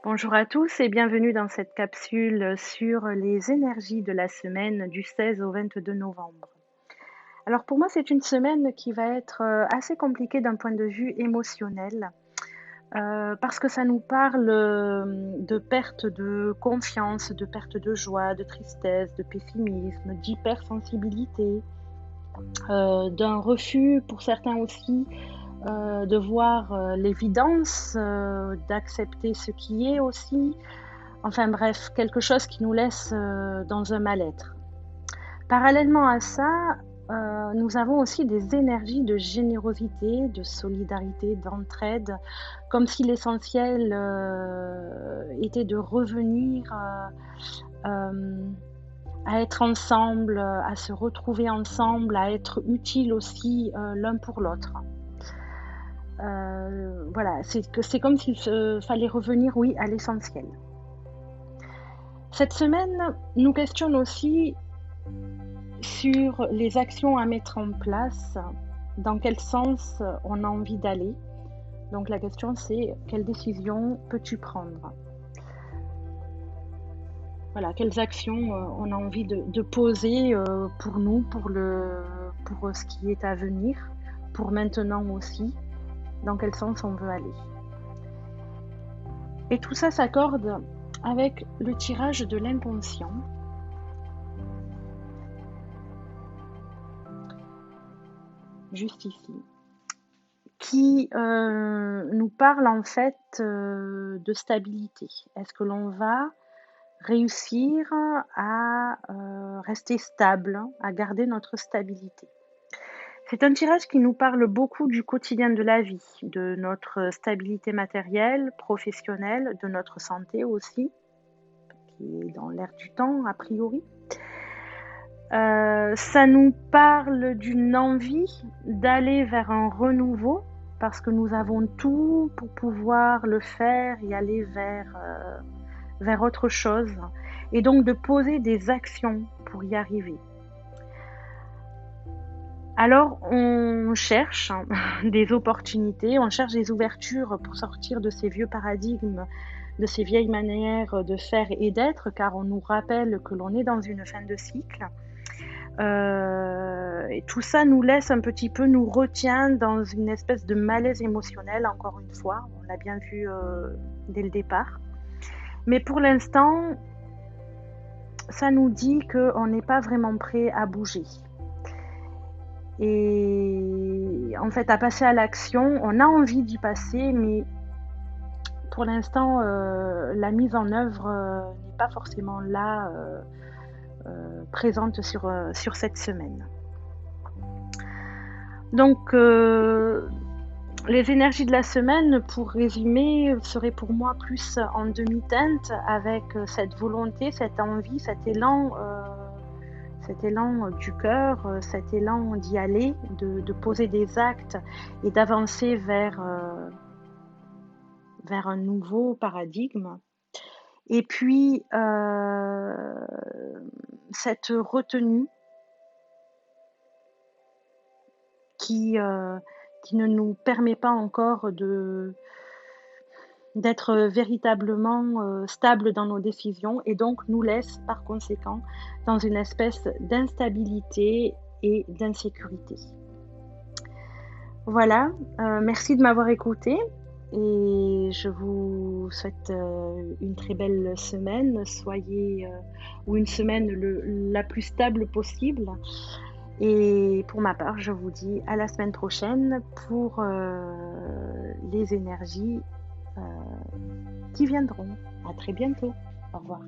Bonjour à tous et bienvenue dans cette capsule sur les énergies de la semaine du 16 au 22 novembre. Alors pour moi, c'est une semaine qui va être assez compliquée d'un point de vue émotionnel parce que ça nous parle de perte de confiance, de perte de joie, de tristesse, de pessimisme, d'hypersensibilité, d'un refus pour certains aussi de voir l'évidence, d'accepter ce qui est aussi. Enfin bref, quelque chose qui nous laisse dans un mal-être. Parallèlement à ça, nous avons aussi des énergies de générosité, de solidarité, d'entraide, comme si l'essentiel était de revenir à être ensemble, à se retrouver ensemble, à être utile aussi l'un pour l'autre. Voilà, c'est comme s'il fallait revenir, oui, à l'essentiel. Cette semaine nous questionne aussi sur les actions à mettre en place, dans quel sens on a envie d'aller. Donc la question c'est quelle décision peux-tu prendre? Voilà, quelles actions on a envie de poser pour nous, pour ce qui est à venir, pour maintenant aussi, dans quel sens on veut aller. Et tout ça s'accorde avec le tirage de l'inconscient, juste ici, qui nous parle en fait de stabilité. Est-ce que l'on va réussir à rester stable, à garder notre stabilité? C'est un tirage qui nous parle beaucoup du quotidien de la vie, de notre stabilité matérielle, professionnelle, de notre santé aussi, qui est dans l'air du temps a priori. Ça nous parle d'une envie d'aller vers un renouveau parce que nous avons tout pour pouvoir le faire et aller vers autre chose et donc de poser des actions pour y arriver. Alors on cherche des opportunités, on cherche des ouvertures pour sortir de ces vieux paradigmes, de ces vieilles manières de faire et d'être, car on nous rappelle que l'on est dans une fin de cycle. Et tout ça nous laisse un petit peu, nous retient dans une espèce de malaise émotionnel, encore une fois, on l'a bien vu dès le départ. Mais pour l'instant, ça nous dit qu'on n'est pas vraiment prêt à bouger. Et en fait, à passer à l'action, on a envie d'y passer, mais pour l'instant, la mise en œuvre n'est pas forcément là, présente sur cette semaine. Donc, les énergies de la semaine, pour résumer, seraient pour moi plus en demi-teinte avec cette volonté, cette envie, cet élan du cœur, cet élan d'y aller, de poser des actes et d'avancer vers un nouveau paradigme. Et puis, cette retenue qui ne nous permet pas encore d'être véritablement stable dans nos décisions et donc nous laisse par conséquent dans une espèce d'instabilité et d'insécurité. Voilà, merci de m'avoir écouté et je vous souhaite une très belle semaine. Soyez ou une semaine la plus stable possible. Et pour ma part, je vous dis à la semaine prochaine pour les énergies qui viendront. À très bientôt. Au revoir.